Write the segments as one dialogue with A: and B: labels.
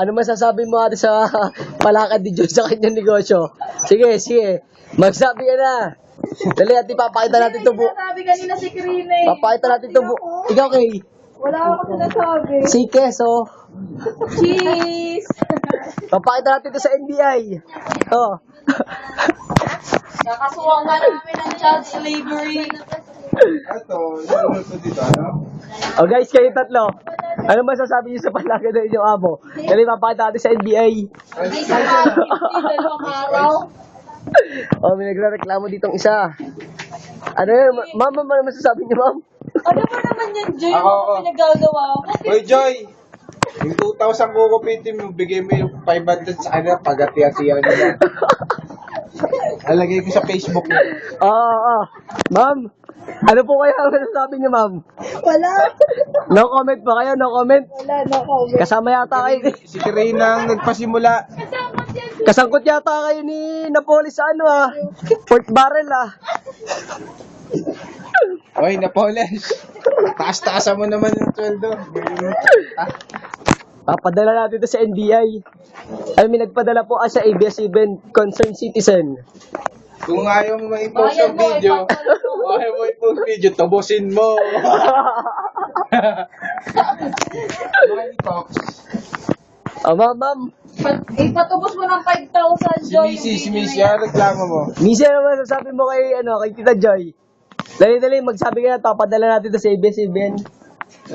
A: Ano masasabi mo ate sa palakad ni Joy sa kanyang negosyo? Sige, sige. Magsabi ka na. Dali at ipapakita natin ito bu...
B: Sabi kanina si Karina eh.
A: Papakita natin ito bu... Ikaw kay...
B: Wala ako sinasabi.
A: Si Keso.
B: Cheese!
A: Papakita natin ito sa NBI. Oh.
B: Nakasuwang ka namin ng child slavery.
C: Ito, ito dito, ano?
A: Oh guys, kayo tatlo. Ano masasabi niyo sa palakad ng inyong amo? Dali papakita natin sa NBI.
B: Ay, sarap. Hindi dalawang araw.
A: Oh, may nagre-reklamo ditong isa. Ano yun? Ma'am, ano masasabi niyo, ma'am?
B: Ano ba naman yan, Joy?
C: Ako,
B: Ano
C: ako.
B: pinagagawa mo?
C: Hoy, Joy! Yung 2,000 kukupitin mo, bigay mo yung 500 sa kanila, pag-ati-atiyan nila. Alagay ko sa Facebook mo.
A: Oo. Ma'am, ano po kaya ang masasabi niyo, ma'am?
B: Wala.
A: No comment pa kayo, no comment?
B: Wala, no comment.
A: Kasama yata kayo.
C: Si Karina ang nagpasimula.
A: Kasangkot yata kayo ni Napolis sa ano Fort Barrel
C: Hoy, Napoles. Taas-taasan mo naman yung sweldo.
A: Papadala natin ito sa NBI. Ay, may nagpadala po sa ABS-CBN Concerned Citizen.
C: Kung ayaw mo ma-post yung video, tubusin mo.
A: Ma'am.
B: Ipatubos mo ng 5,000, Joy.
C: Si Miss, yan reklamo mo.
A: Misa naman sasabi mo kay Tita Joy. Dali, magsabi ka na, papadala natin ito sa ABS-CBN.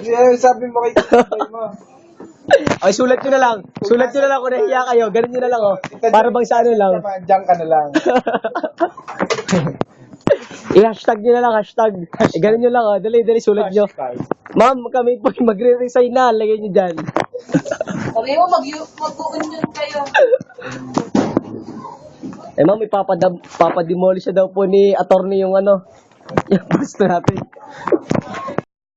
C: Ano sabi mo kay tatay mo?
A: Ay, sulat nyo na lang. Sulat nyo na lang kung nahiya kayo. Ganun nyo na lang, Para bang sa ano lang.
C: Diyan ka na lang.
A: I-hashtag nyo na lang, hashtag. Ganun nyo lang, Dali, sulat nyo. Ma'am, kami po magre-resign na. Lagay nyo dyan.
B: Sabi mo, mag-union kayo.
A: Ma'am, papademolish daw po ni attorney yung yung post natin.